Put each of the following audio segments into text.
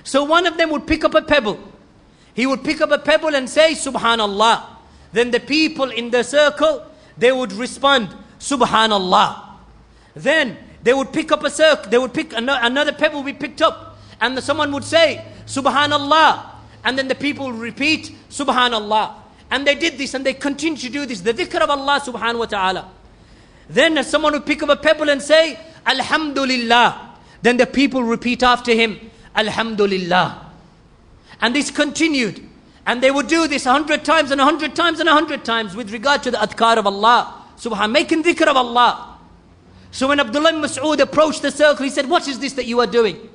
So one of them would pick up a pebble. He would pick up a pebble and say, Subhanallah. Then the people in the circle, they would respond, Subhanallah. Then they would pick up a circle, they would pick another pebble would be picked up, and someone would say, Subhanallah. And then the people would repeat, Subhanallah. And they did this and they continued to do this, the dhikr of Allah subhanahu wa ta'ala. Then someone would pick up a pebble and say, Alhamdulillah. Then the people repeat after him, Alhamdulillah. And this continued. And they would do this 100 times and 100 times and 100 times with regard to the adhkar of Allah, subhan, making dhikr of Allah. So when Abdullah ibn Mas'ud approached the circle, he said, what is this that you are doing?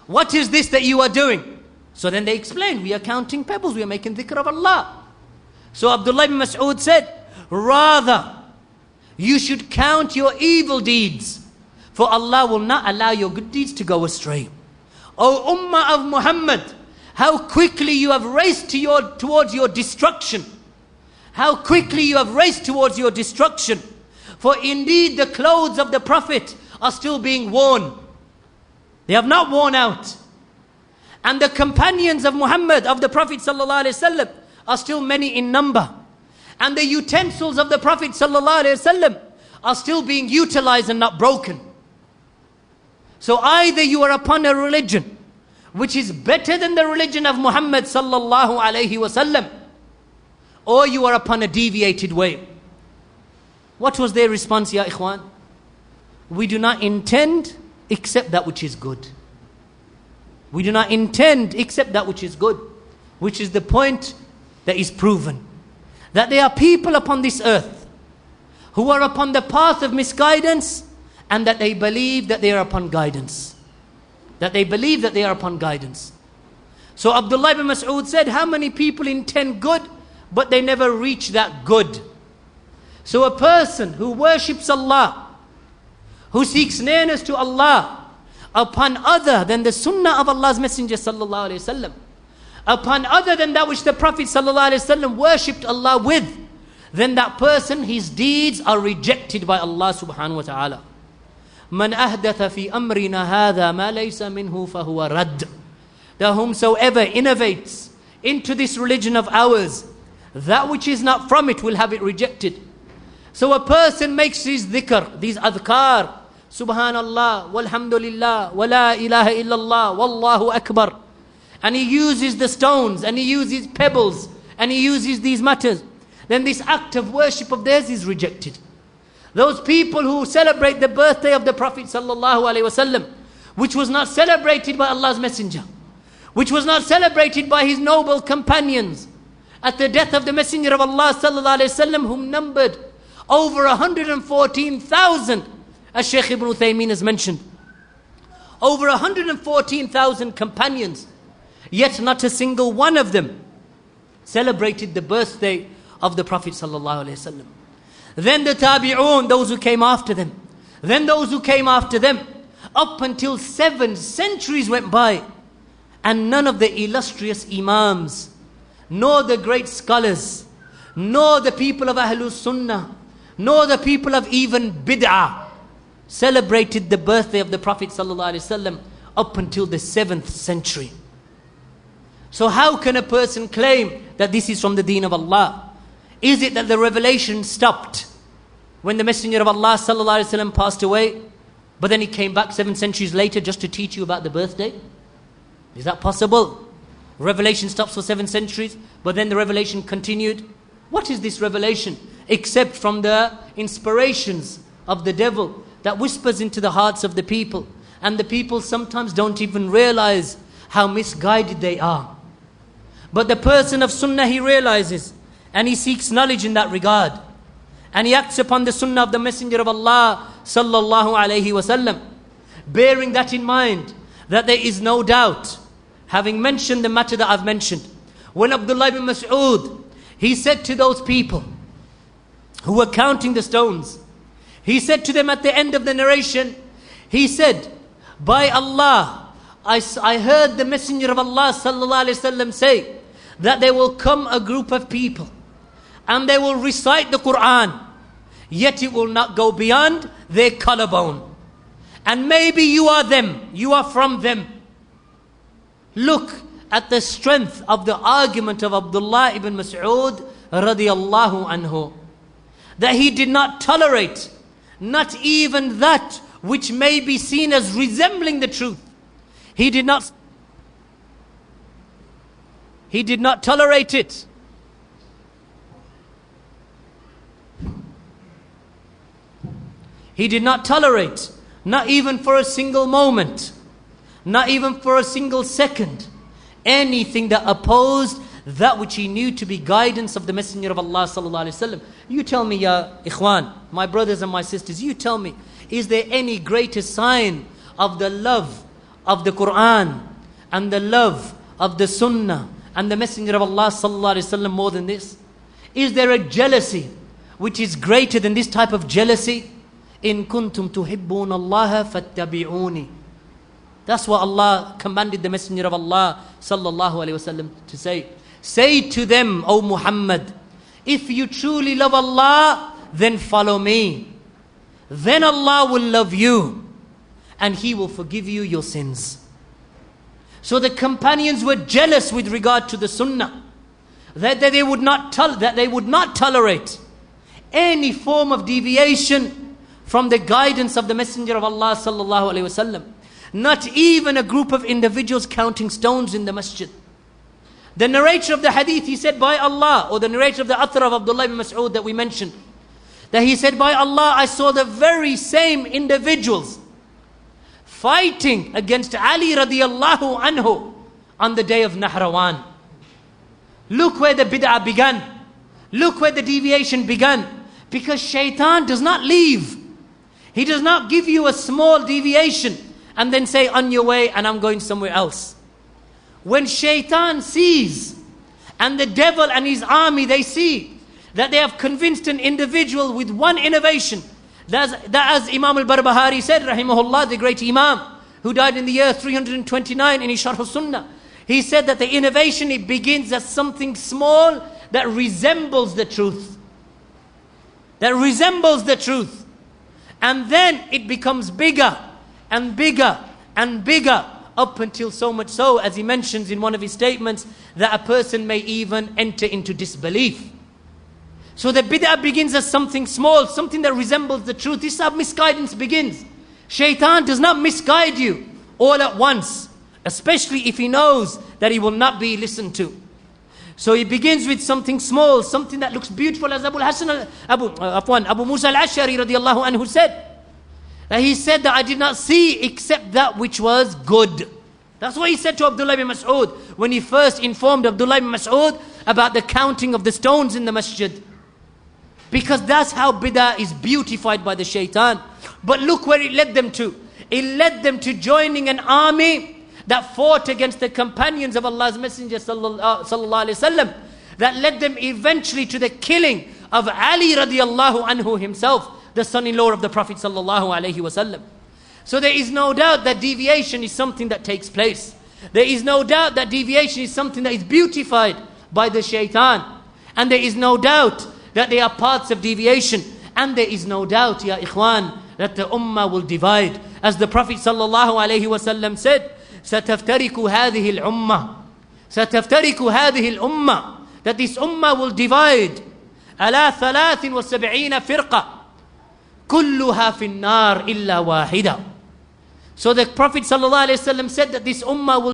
What is this that you are doing? So then they explained, we are counting pebbles, we are making dhikr of Allah. So Abdullah ibn Mas'ud said, rather, you should count your evil deeds, for Allah will not allow your good deeds to go astray. O Ummah of Muhammad, how quickly you have raced towards your destruction. How quickly you have raced towards your destruction. For indeed the clothes of the Prophet are still being worn. They have not worn out. And the companions of Muhammad, of the Prophet ﷺ, are still many in number. And the utensils of the Prophet ﷺ are still being utilized and not broken. So either you are upon a religion which is better than the religion of Muhammad sallallahu alaihi wasallam, or you are upon a deviated way. What was their response, ya ikhwan? We do not intend except that which is good. We do not intend except that which is good, which is the point that is proven. That there are people upon this earth who are upon the path of misguidance, and that they believe that they are upon guidance. That they believe that they are upon guidance. So Abdullah ibn Mas'ud said, how many people intend good, but they never reach that good? So a person who worships Allah, who seeks nearness to Allah, upon other than the sunnah of Allah's Messenger sallallahu alaihi wasallam, upon other than that which the Prophet sallallahu alaihi wasallam worshipped Allah with, then that person, his deeds are rejected by Allah subhanahu wa ta'ala. Man ahdatha fi amrina hadha ma laysa minhu fahuwa radd. That whomsoever innovates into this religion of ours, that which is not from it will have it rejected. So a person makes his dhikr, these adhkar, subhanallah, walhamdulillah, wa la ilaha illallah, wallahu akbar. And he uses the stones, and he uses pebbles, and he uses these matters. Then this act of worship of theirs is rejected. Those people who celebrate the birthday of the Prophet sallallahu alaihi wasallam, which was not celebrated by Allah's Messenger, which was not celebrated by his noble companions, at the death of the Messenger of Allah sallallahu alaihi wasallam, whom numbered over 114,000, as Shaykh Ibn Uthaymeen has mentioned, over 114,000 companions, yet not a single one of them celebrated the birthday of the Prophet sallallahu alaihi wasallam. Then the tabi'un, those who came after them, then those who came after them, up until 7 centuries went by, and none of the illustrious imams, nor the great scholars, nor the people of Ahlul Sunnah, nor the people of even bid'ah celebrated the birthday of the Prophet sallallahu alaihi wasallam up until the 7th century. So how can a person claim that this is from the deen of Allah? Is it that the revelation stopped when the Messenger of Allah sallallahu alaihi wasallam passed away, but then he came back 7 centuries later just to teach you about the birthday? Is that possible? Revelation stops for 7 centuries, but then the revelation continued. What is this revelation except from the inspirations of the devil that whispers into the hearts of the people, and the people sometimes don't even realize how misguided they are. But the person of sunnah, he realizes, and he seeks knowledge in that regard, and he acts upon the sunnah of the Messenger of Allah sallallahu alaihi wasallam, bearing that in mind, that there is no doubt, having mentioned the matter that I've mentioned, when Abdullah ibn Mas'ud, he said to those people who were counting the stones, he said to them at the end of the narration, he said, by Allah, I heard the Messenger of Allah sallallahu alaihi wasallam say that there will come a group of people and they will recite the Quran, yet it will not go beyond their collarbone. And maybe you are them, you are from them. Look at the strength of the argument of Abdullah ibn Mas'ud radiyallahu anhu, that he did not tolerate not even that which may be seen as resembling the truth. He did not tolerate it. He did not tolerate, not even for a single moment, not even for a single second, anything that opposed that which he knew to be guidance of the Messenger of Allah sallallahu alaihi wasallam. You tell me, ya ikhwan, my brothers and my sisters, you tell me, is there any greater sign of the love of the Quran and the love of the Sunnah and the Messenger of Allah sallallahu alaihi wasallam more than this? Is there a jealousy which is greater than this type of jealousy? In kuntum tuhibbun Allah fattabi'uni. That's what Allah commanded the Messenger of Allah sallallahu alaihi wasallam to say. Say to them, O Muhammad, if you truly love Allah, then follow me. Then Allah will love you and He will forgive you your sins. So the companions were jealous with regard to the Sunnah, that they would not tolerate any form of deviation from the guidance of the Messenger of Allah sallallahu alaihi wasallam. Not even a group of individuals counting stones in the masjid. The narrator of the hadith, he said, by Allah, or the narrator of the Athar of Abdullah ibn Mas'ud that we mentioned, that he said, by Allah, I saw the very same individuals fighting against Ali radiallahu anhu on the day of Nahrawan. Look where the bid'ah began. Look where the deviation began. Because shaitan does not leave. He does not give you a small deviation and then say, on your way, and I'm going somewhere else. When shaitan sees, and the devil and his army, they see that they have convinced an individual with one innovation, that as Imam al-Barbahari said, rahimahullah, the great Imam, who died in the year 329 in his Sharh al-Sunnah, he said that the innovation, it begins as something small that resembles the truth. That resembles the truth. And then it becomes bigger and bigger and bigger, up until so much so, as he mentions in one of his statements, that a person may even enter into disbelief. So the bid'ah begins as something small, something that resembles the truth. This is how misguidance begins. Shaitan does not misguide you all at once, especially if he knows that he will not be listened to. So he begins with something small, something that looks beautiful, as Abu Musa al-Ash'ari radiyallahu anhu said. He said that I did not see except that which was good. That's what he said to Abdullah ibn Mas'ud when he first informed Abdullah ibn Mas'ud about the counting of the stones in the masjid. Because that's how bid'ah is beautified by the shaitan. But look where it led them to. It led them to joining an army that fought against the companions of Allah's Messenger sallallahu alaihi wasallam. That led them eventually to the killing of Ali radiallahu anhu himself, the son-in-law of the Prophet sallallahu alaihi wasallam. So there is no doubt that deviation is something that takes place. There is no doubt that deviation is something that is beautified by the shaitan. And there is no doubt that they are parts of deviation. And there is no doubt, ya ikhwan, that the ummah will divide. As the Prophet sallallahu alaihi wasallam said, سَتَفْتَرِكُ هَذِهِ الْأُمَّةِ سَتَفْتَرِكُ هَذِهِ الْأُمَّةِ, that this ummah will divide عَلَى 73 فِرْقَةً كُلُّهَا فِي النَّارِ إِلَّا وَاحِدًا. So the Prophet sallallahu alaihi wasallam said that this ummah will